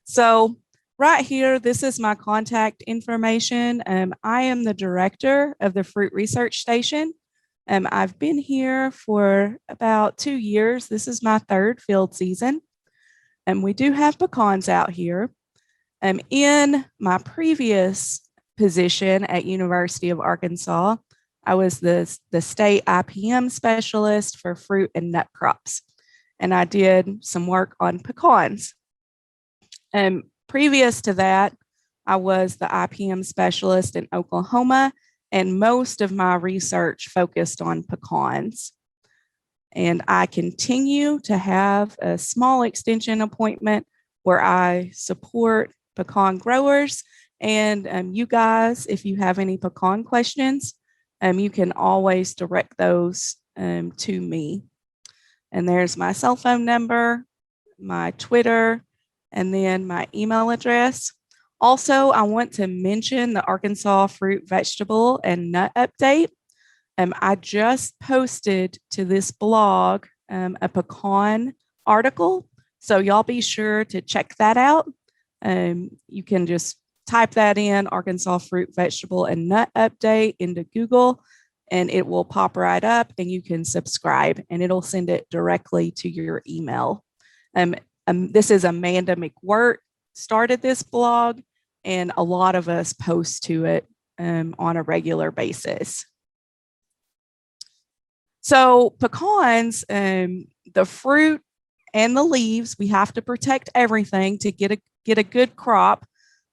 So right here, this is my contact information. I am the director of the Fruit Research Station. I've been here for about 2 years. This is my third field season. And we do have pecans out here. In my previous position at University of Arkansas, I was the state IPM specialist for fruit and nut crops. And I did some work on pecans. Previous to that, I was the IPM specialist in Oklahoma, and most of my research focused on pecans. And I continue to have a small extension appointment where I support pecan growers. And you guys, if you have any pecan questions, you can always direct those to me. And there's my cell phone number, my Twitter, and then my email address. Also, I want to mention the Arkansas Fruit, Vegetable, and Nut Update. I just posted to this blog a pecan article, so y'all be sure to check that out. You can just type that in, Arkansas Fruit, Vegetable, and Nut Update, into Google, and it will pop right up, and you can subscribe, and it'll send it directly to your email. This is Amanda McWirt started this blog, and a lot of us post to it on a regular basis. So pecans, the fruit and the leaves, we have to protect everything to get a good crop.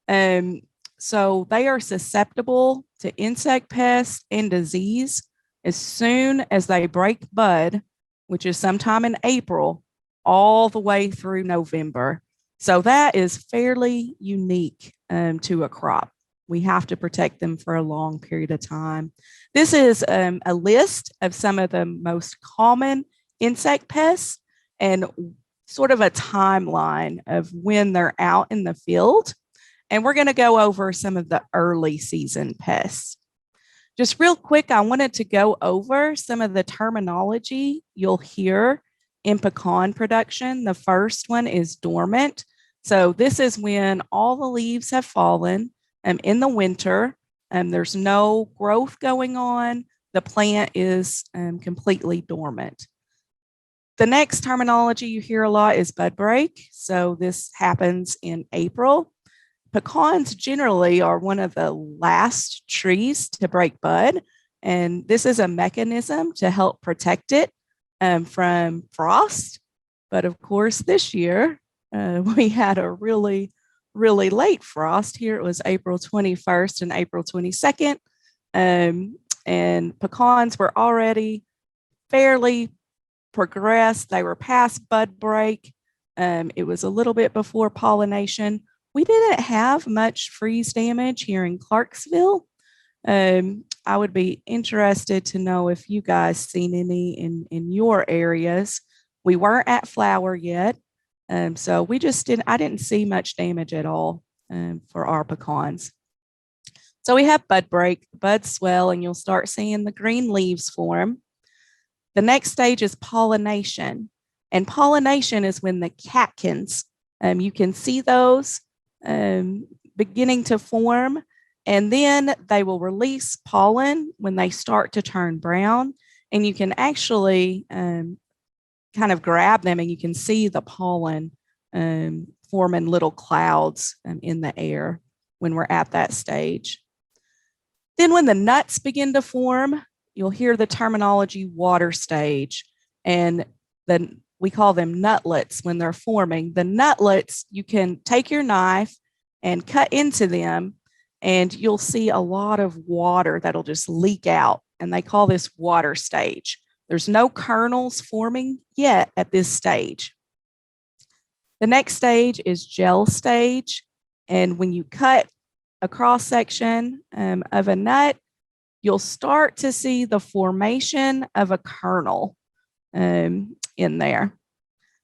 So they are susceptible to insect pests and disease as soon as they break bud, which is sometime in April, all the way through November. So that is fairly unique to a crop. We have to protect them for a long period of time. This is a list of some of the most common insect pests and sort of a timeline of when they're out in the field. And we're going to go over some of the early season pests. Just real quick, I wanted to go over some of the terminology you'll hear in pecan production. The first one is dormant. So this is when all the leaves have fallen in the winter. There's no growth going on. The plant is completely dormant. The next terminology you hear a lot is bud break. So this happens in April. Pecans generally are one of the last trees to break bud, and this is a mechanism to help protect it from frost. But of course, this year we had a really late frost. Here it was April 21st and April 22nd, and pecans were already fairly progressed. They were past bud break. It was a little bit before pollination. We didn't have much freeze damage here in Clarksville. I would be interested to know if you guys seen any in your areas. We weren't at flower yet, so we just I didn't see much damage at all for our pecans. So we have bud break, buds swell, and you'll start seeing the green leaves form. The next stage is pollination, and pollination is when the catkins, you can see those beginning to form, and then they will release pollen when they start to turn brown, and you can actually kind of grab them, and you can see the pollen forming little clouds in the air when we're at that stage. Then when the nuts begin to form, you'll hear the terminology water stage, and then we call them nutlets when they're forming. The nutlets, you can take your knife and cut into them, and you'll see a lot of water that'll just leak out, and they call this water stage. There's no kernels forming yet at this stage. The next stage is gel stage, and when you cut a cross section of a nut, you'll start to see the formation of a kernel in there.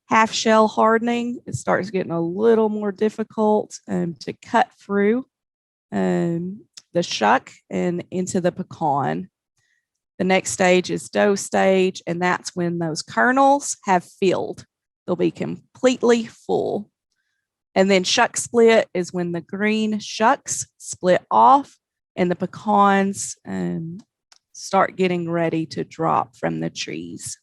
Half shell hardening, it starts getting a little more difficult to cut through the shuck and into the pecan. The next stage is dough stage, and that's when those kernels have filled. They'll be completely full. And then shuck split is when the green shucks split off and the pecans start getting ready to drop from the trees.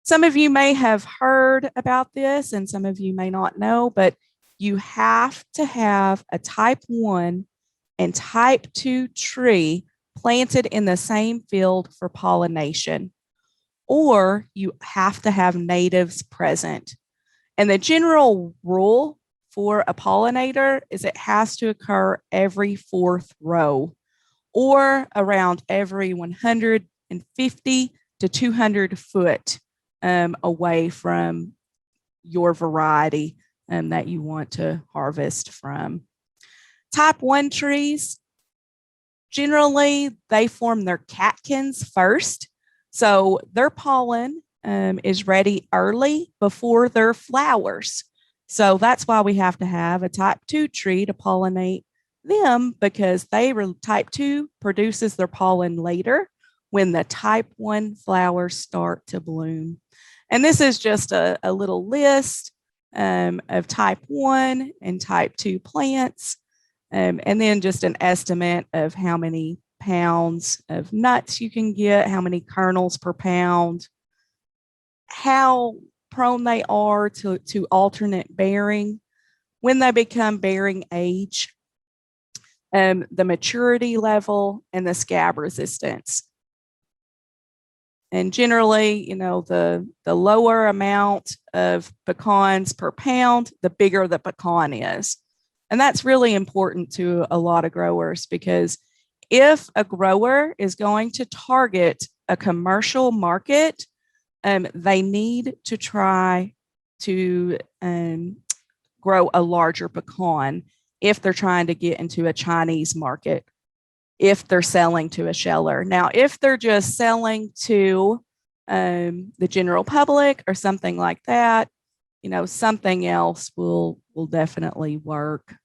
Some of you may have heard about this and some of you may not know, but you have to have a type 1 and type 2 tree planted in the same field for pollination, or you have to have natives present. And the general rule for a pollinator is it has to occur every 4th row or around every 150 to 200 foot away from your variety that you want to harvest from. Type 1 trees, generally they form their catkins first. So their pollen is ready early before their flowers. So that's why we have to have a type 2 tree to pollinate them, because type 2 produces their pollen later when the type 1 flowers start to bloom. And this is just a little list of type 1 and type 2 plants, and then just an estimate of how many pounds of nuts you can get, how many kernels per pound, how prone they are to alternate bearing, when they become bearing age, the maturity level, and the scab resistance. And generally, you know, the lower amount of pecans per pound, the bigger the pecan is. And that's really important to a lot of growers, because if a grower is going to target a commercial market, they need to try to grow a larger pecan if they're trying to get into a Chinese market, if they're selling to a sheller. Now, if they're just selling to the general public or something like that, you know, something else will definitely work.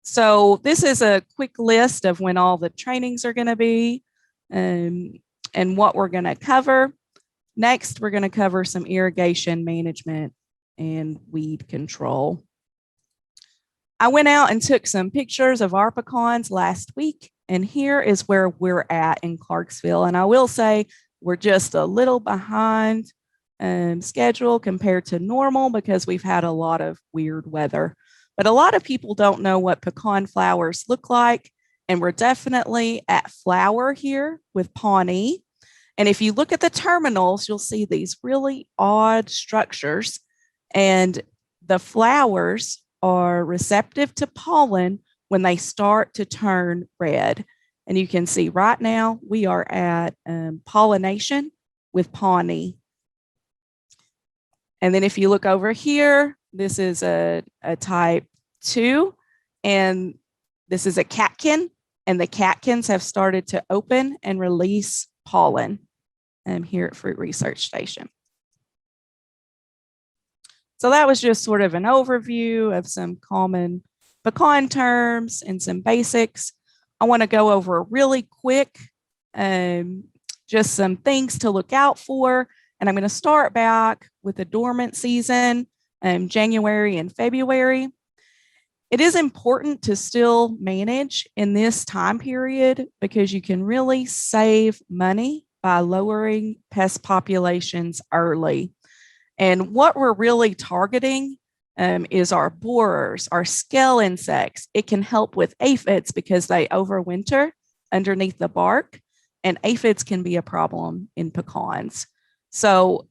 So this is a quick list of when all the trainings are going to be and what we're going to cover. Next, we're going to cover some irrigation management and weed control. I went out and took some pictures of our pecans last week, and here is where we're at in Clarksville. And I will say we're just a little behind schedule compared to normal because we've had a lot of weird weather. But a lot of people don't know what pecan flowers look like, and we're definitely at flower here with Pawnee. And if you look at the terminals, you'll see these really odd structures, and the flowers are receptive to pollen when they start to turn red. And you can see right now we are at pollination with Pawnee. And then if you look over here, this is a type 2, and this is a catkin, and the catkins have started to open and release pollen here at Fruit Research Station. So that was just sort of an overview of some common pecan terms and some basics. I want to go over really quick, just some things to look out for. And I'm going to start back with the dormant season, January and February. It is important to still manage in this time period because you can really save money by lowering pest populations early. And what we're really targeting is our borers, our scale insects. It can help with aphids because they overwinter underneath the bark, and aphids can be a problem in pecans. So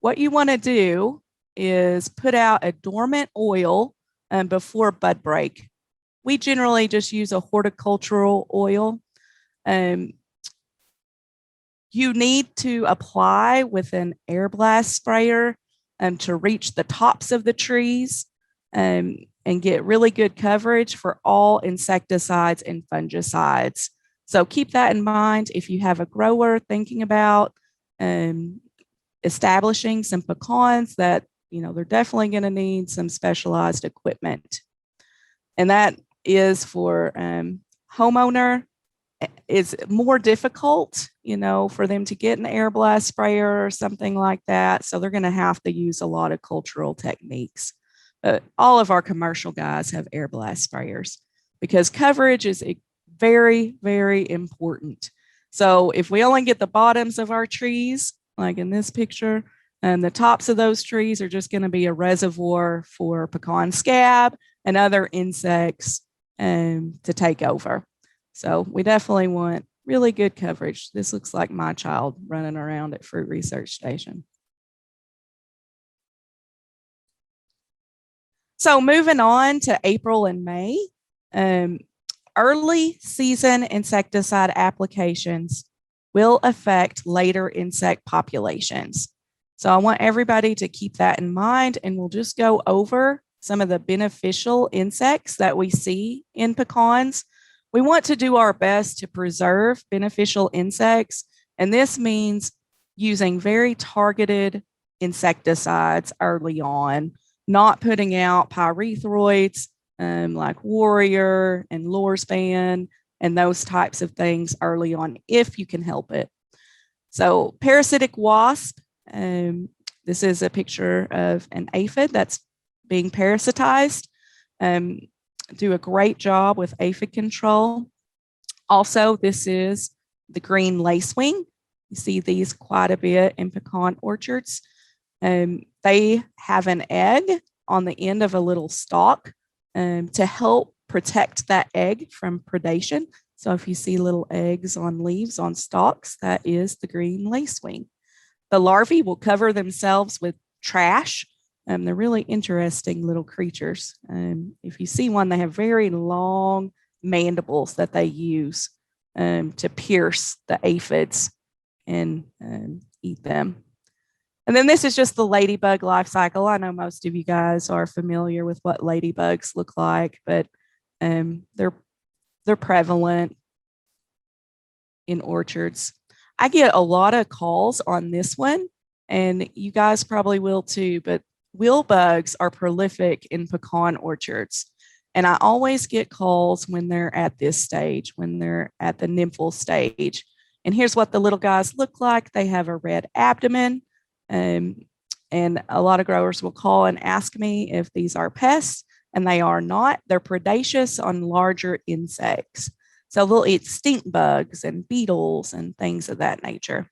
what you want to do is put out a dormant oil before bud break. We generally just use a horticultural oil. You need to apply with an air blast sprayer to reach the tops of the trees and get really good coverage for all insecticides and fungicides. So keep that in mind if you have a grower thinking about establishing some pecans that, you know, they're definitely going to need some specialized equipment. And that is for homeowner is more difficult, you know, for them to get an air blast sprayer or something like that. So they're going to have to use a lot of cultural techniques. But all of our commercial guys have air blast sprayers because coverage is very, very important. So if we only get the bottoms of our trees, like in this picture, and the tops of those trees are just going to be a reservoir for pecan scab and other insects to take over. So we definitely want really good coverage. This looks like my child running around at Fruit Research Station. So moving on to April and May, early season insecticide applications will affect later insect populations. So I want everybody to keep that in mind, and we'll just go over some of the beneficial insects that we see in pecans. We want to do our best to preserve beneficial insects, and this means using very targeted insecticides early on, not putting out pyrethroids like Warrior and Lorspan and those types of things early on if you can help it. So parasitic wasp, this is a picture of an aphid that's being parasitized. Do a great job with aphid control. Also, this is the green lacewing. You see these quite a bit in pecan orchards. They have an egg on the end of a little stalk to help protect that egg from predation. So if you see little eggs on leaves on stalks, that is the green lacewing. The larvae will cover themselves with trash. They're really interesting little creatures. If you see one, they have very long mandibles that they use to pierce the aphids and eat them. And then this is just the ladybug life cycle. I know most of you guys are familiar with what ladybugs look like, but they're prevalent in orchards. I get a lot of calls on this one, and you guys probably will too, but wheel bugs are prolific in pecan orchards. And I always get calls when they're at this stage, when they're at the nymphal stage. And here's what the little guys look like. They have a red abdomen. And a lot of growers will call and ask me if these are pests, and they are not. They're predaceous on larger insects. So they'll eat stink bugs and beetles and things of that nature.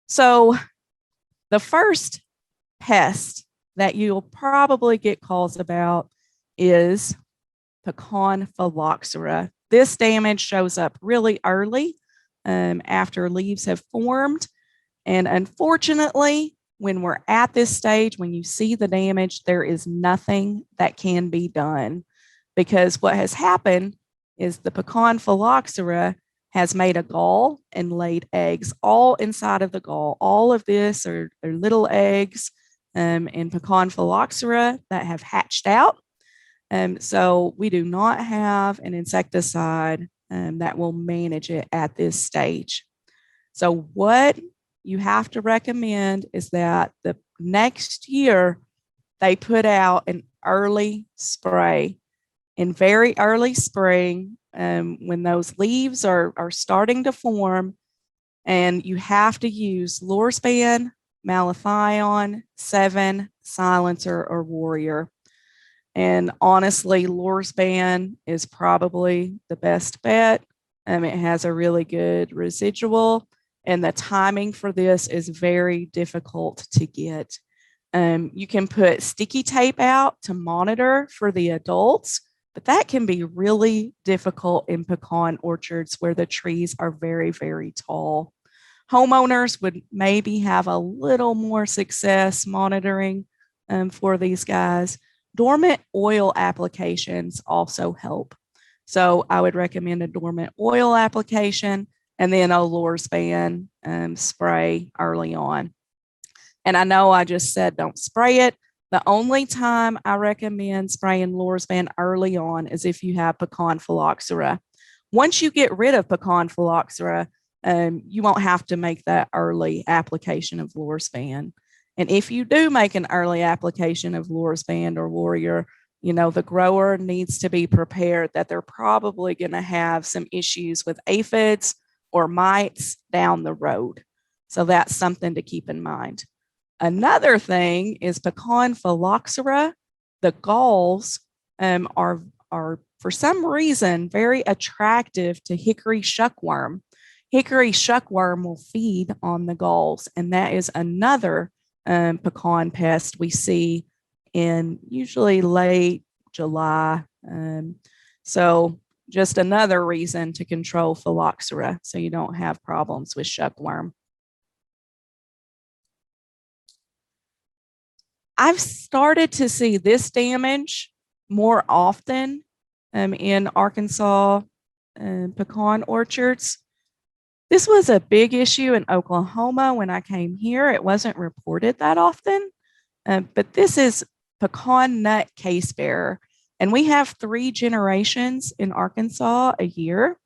So the first pest that you'll probably get calls about is Pecanphylloxera. This damage shows up really early after leaves have formed. And unfortunately, when we're at this stage, when you see the damage, there is nothing that can be done, because what has happened is the Pecanphylloxera has made a gall and laid eggs all inside of the gall. All of this are little eggs in Pecanphylloxera that have hatched out. So we do not have an insecticide that will manage it at this stage. So what you have to recommend is that the next year they put out an early spray in very early spring when those leaves are starting to form, and you have to use Lorspan, Malathion, 7, Silencer, or Warrior. And honestly, Lorspan is probably the best bet. It has a really good residual, and the timing for this is very difficult to get. You can put sticky tape out to monitor for the adults, but that can be really difficult in pecan orchards where the trees are very, very tall. Homeowners would maybe have a little more success monitoring for these guys. Dormant oil applications also help. So I would recommend a dormant oil application and then a Lorspan spray early on. And I know I just said don't spray it. The only time I recommend spraying Lorspan early on is if you have Pecanphylloxera. Once you get rid of Pecanphylloxera, you won't have to make that early application of Lorspan. And if you do make an early application of Lorspan or Warrior, the grower needs to be prepared that they're probably going to have some issues with aphids or mites down the road. So that's something to keep in mind. Another thing is Pecanphylloxera. The galls are for some reason very attractive to hickory shuckworm. Hickory shuckworm will feed on the galls, and that is another pecan pest we see in usually late July. So just another reason to control phylloxera so you don't have problems with shuckworm. I've started to see this damage more often in Arkansas pecan orchards. This was a big issue in Oklahoma when I came here. It wasn't reported that often, but this is pecan nut casebearer. And we have 3 generations in Arkansas a year.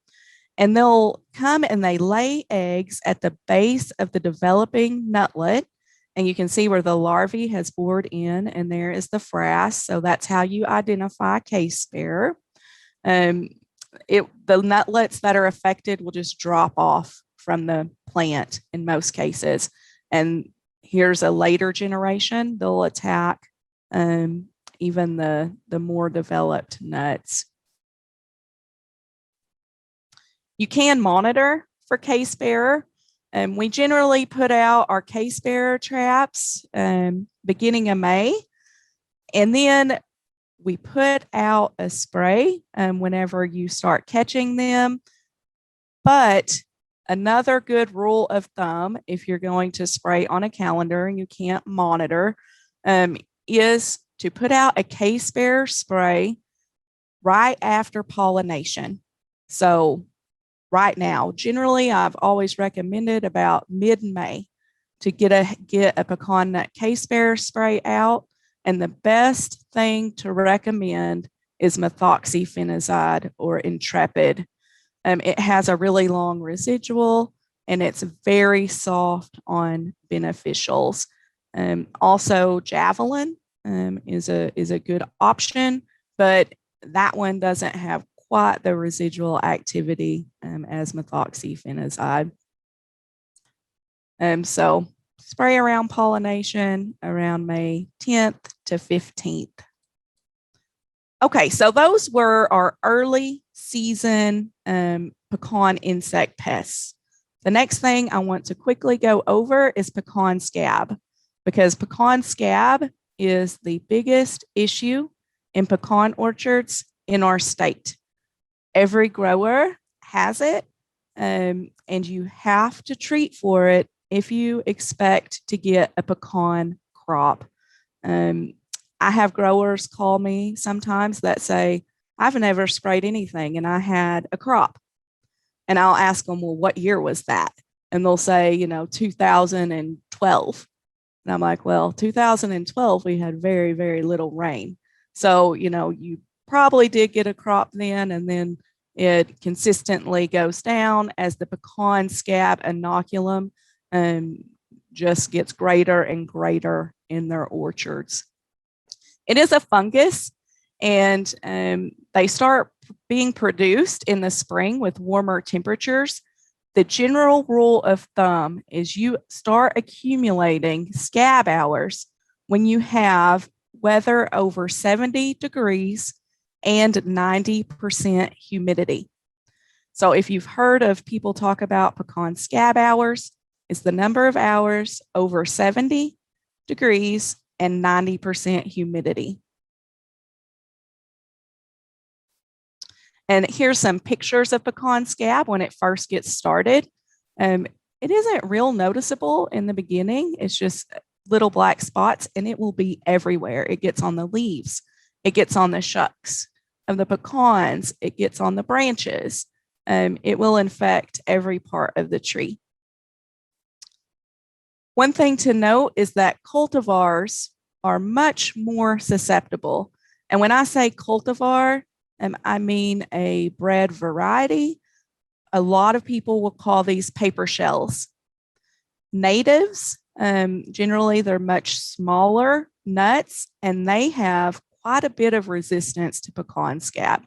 And they'll come and they lay eggs at the base of the developing nutlet. And you can see where the larvae has bored in, and there is the frass. So that's how you identify casebearer. The nutlets that are affected will just drop off from the plant in most cases. And here's a later generation. They'll attack even the more developed nuts. You can monitor for casebearer. We generally put out our casebearer traps beginning of May, and then we put out a spray whenever you start catching them. But another good rule of thumb, if you're going to spray on a calendar and you can't monitor, is to put out a casebearer spray right after pollination. So right now, generally, I've always recommended about mid-May to get a pecan nut casebearer spray out. And the best thing to recommend is methoxyfenozide or Intrepid. It has a really long residual, and it's very soft on beneficials. Also, Javelin is a good option, but that one doesn't have quite the residual activity as methoxyfenozide. So spray around pollination around May 10th to 15th. Okay, so those were our early season pecan insect pests. The next thing I want to quickly go over is pecan scab, because pecan scab is the biggest issue in pecan orchards in our state. Every grower has it, and you have to treat for it if you expect to get a pecan crop. I have growers call me sometimes that say, I've never sprayed anything and I had a crop. And I'll ask them, well, what year was that? And they'll say, 2012. And I'm like, well, 2012, we had very, very little rain. So, you probably did get a crop then, and then it consistently goes down as the pecan scab inoculum just gets greater and greater in their orchards. It is a fungus, and they start being produced in the spring with warmer temperatures. The general rule of thumb is you start accumulating scab hours when you have weather over 70 degrees and 90% humidity. So if you've heard of people talk about pecan scab hours, it's the number of hours over 70 degrees and 90% humidity. And here's some pictures of pecan scab when it first gets started. It isn't real noticeable in the beginning. It's just little black spots, and it will be everywhere. It gets on the leaves. It gets on the shucks of the pecans. It gets on the branches. It will infect every part of the tree. One thing to note is that cultivars are much more susceptible. And when I say cultivar, I mean a bred variety. A lot of people will call these paper shells. Natives, generally they're much smaller nuts, and they have quite a bit of resistance to pecan scab.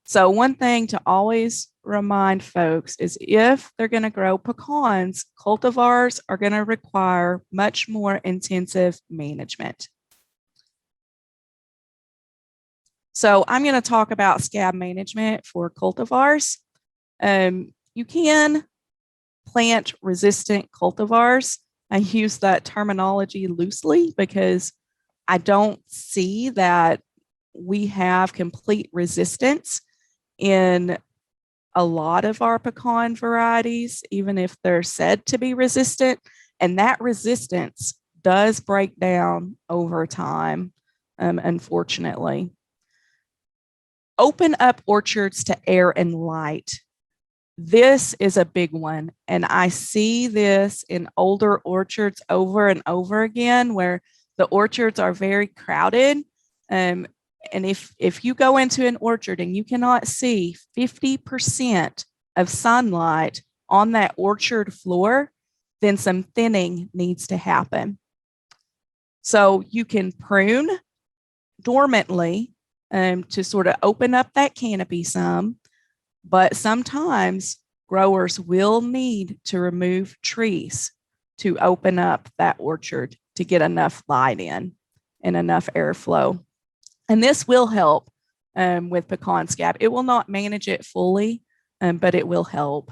So one thing to always remind folks is if they're going to grow pecans, cultivars are going to require much more intensive management. So I'm going to talk about scab management for cultivars. You can plant resistant cultivars. I use that terminology loosely because I don't see that we have complete resistance in a lot of our pecan varieties, even if they're said to be resistant. And that resistance does break down over time, unfortunately. Open up orchards to air and light. This is a big one. And I see this in older orchards over and over again, where the orchards are very crowded. And if you go into an orchard and you cannot see 50% of sunlight on that orchard floor, then some thinning needs to happen. So you can prune dormantly to sort of open up that canopy some, but sometimes growers will need to remove trees to open up that orchard to get enough light in and enough airflow. And this will help with pecan scab. It will not manage it fully, but it will help.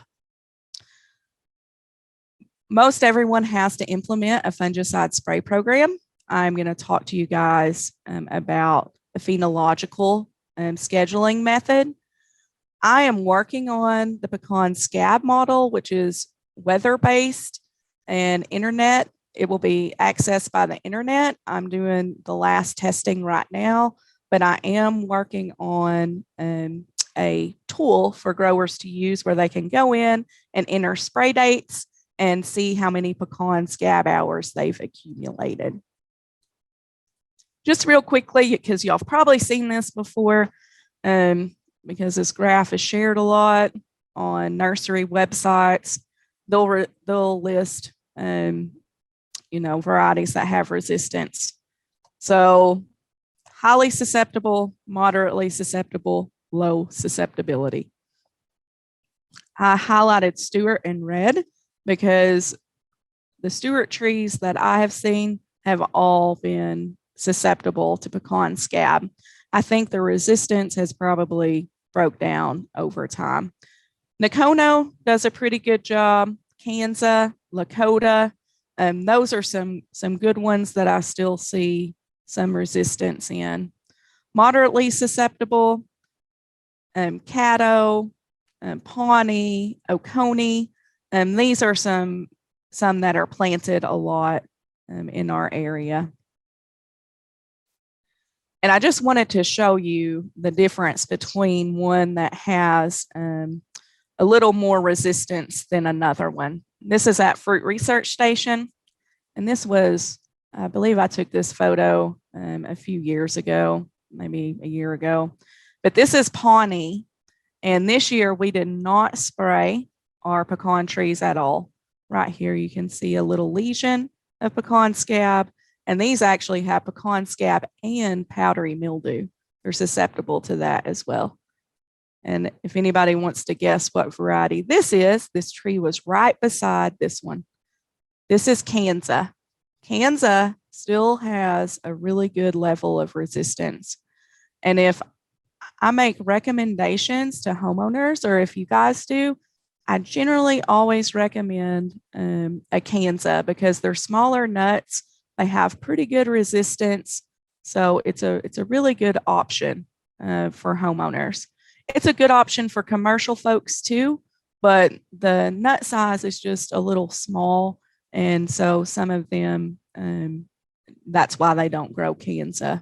Most everyone has to implement a fungicide spray program. I'm going to talk to you guys about a phenological scheduling method. I am working on the pecan scab model, which is weather-based and internet. It will be accessed by the internet. I'm doing the last testing right now, but I am working on a tool for growers to use where they can go in and enter spray dates and see how many pecan scab hours they've accumulated. Just real quickly, because y'all have probably seen this before, because this graph is shared a lot on nursery websites. They'll list, varieties that have resistance. So highly susceptible, moderately susceptible, low susceptibility. I highlighted Stewart in red because the Stewart trees that I have seen have all been susceptible to pecan scab. I think the resistance has probably broke down over time. Nakono does a pretty good job. Kansas, Lakota, those are some good ones that I still see some resistance in. Moderately susceptible, Caddo, Pawnee, Oconee, these are some that are planted a lot in our area. And I just wanted to show you the difference between one that has a little more resistance than another one. This is at Fruit Research Station. And this was, I believe I took this photo a few years ago, maybe a year ago. But this is Pawnee. And this year we did not spray our pecan trees at all. Right here you can see a little lesion of pecan scab. And these actually have pecan scab and powdery mildew. They're susceptible to that as well. And if anybody wants to guess what variety this is, this tree was right beside this one. This is Kansas. Kansas still has a really good level of resistance. And if I make recommendations to homeowners, or if you guys do, I generally always recommend a Kansas because they're smaller nuts. They have pretty good resistance. So it's a really good option for homeowners. It's a good option for commercial folks too, but the nut size is just a little small. And so some of them, that's why they don't grow Kansas.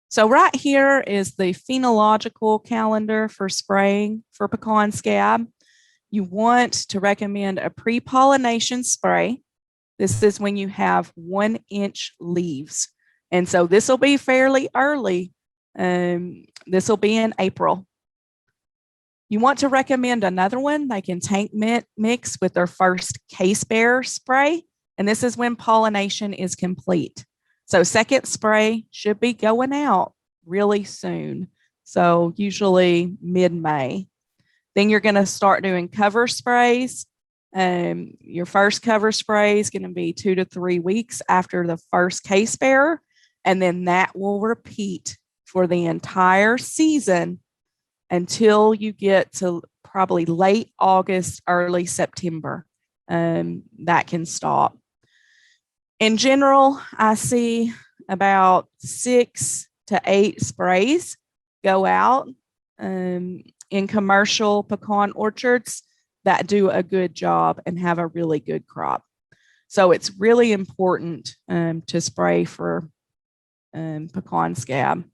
So right here is the phenological calendar for spraying for pecan scab. You want to recommend a pre-pollination spray. This is when you have 1-inch leaves. And so this will be fairly early. This will be in April. You want to recommend another one. They can tank mix with their first casebearer spray. And this is when pollination is complete. So second spray should be going out really soon. So usually mid-May. Then you're going to start doing cover sprays. Your first cover spray is going to be 2 to 3 weeks after the first case bearer. And then that will repeat for the entire season until you get to probably late August, early September. That can stop. In general, I see about 6 to 8 sprays go out in commercial pecan orchards that do a good job and have a really good crop. So it's really important to spray for pecan scab.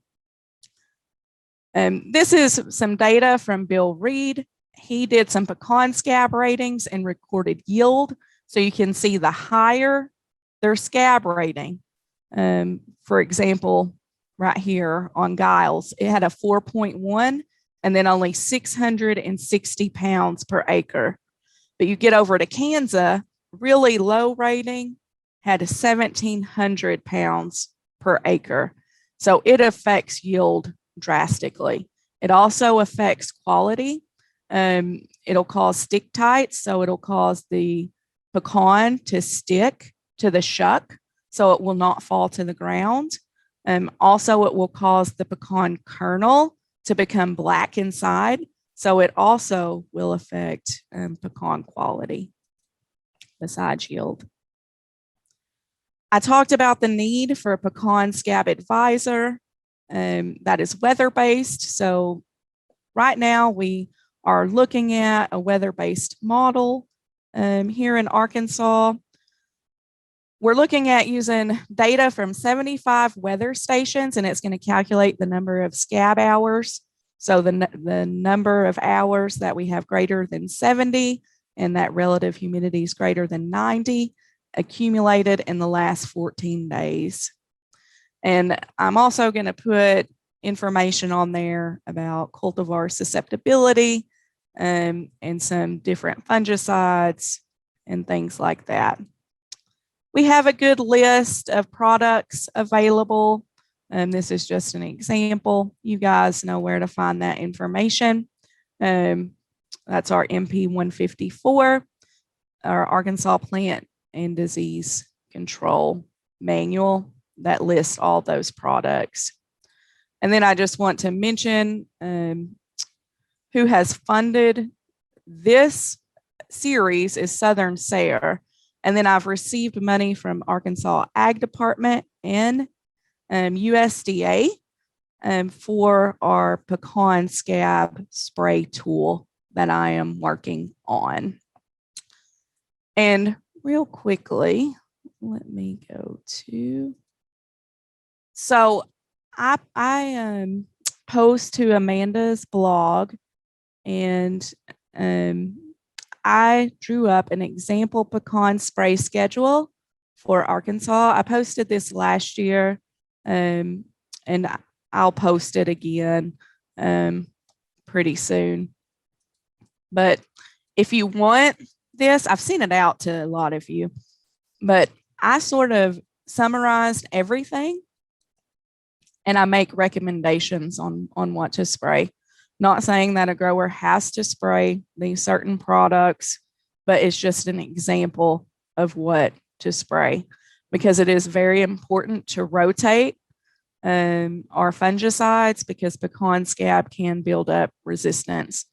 This is some data from Bill Reed. He did some pecan scab ratings and recorded yield. So you can see the higher their scab rating. For example, right here on Giles, it had a 4.1 and then only 660 pounds per acre. But you get over to Kansas, really low rating, had 1,700 pounds per acre. So it affects yield drastically. It also affects quality. It'll cause stick tights, so it'll cause the pecan to stick to the shuck, so it will not fall to the ground. Also, it will cause the pecan kernel to become black inside, so it also will affect pecan quality besides yield. I talked about the need for a pecan scab advisor that is weather-based. So right now we are looking at a weather-based model here in Arkansas. We're looking at using data from 75 weather stations, and it's going to calculate the number of scab hours. So the number of hours that we have greater than 70 and that relative humidity is greater than 90 accumulated in the last 14 days. And I'm also going to put information on there about cultivar susceptibility and some different fungicides and things like that. We have a good list of products available. This is just an example. You guys know where to find that information. That's our MP 154, our Arkansas Plant and Disease Control Manual that lists all those products. And then I just want to mention who has funded this series is Southern SARE. And then I've received money from Arkansas Ag Department and USDA for our pecan scab spray tool that I am working on. And real quickly, let me go to, so I post to Amanda's blog, and I drew up an example pecan spray schedule for Arkansas. I posted this last year, and I'll post it again pretty soon. But if you want this, I've sent it out to a lot of you, but I sort of summarized everything and I make recommendations on what to spray. Not saying that a grower has to spray these certain products, but it's just an example of what to spray, because it is very important to rotate our fungicides, because pecan scab can build up resistance.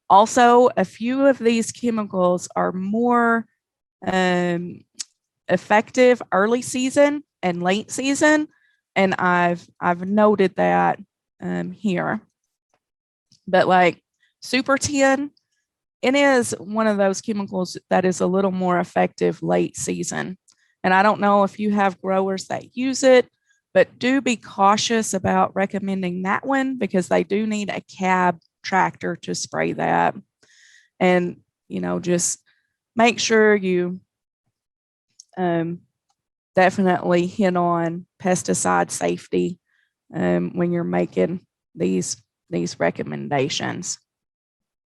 Also, a few of these chemicals are more effective early season and late season, and I've noted that here. But like Super 10, it is one of those chemicals that is a little more effective late season. And I don't know if you have growers that use it, but do be cautious about recommending that one, because they do need a cab tractor to spray that. And, you know, just make sure you definitely hit on pesticide safety when you're making these recommendations.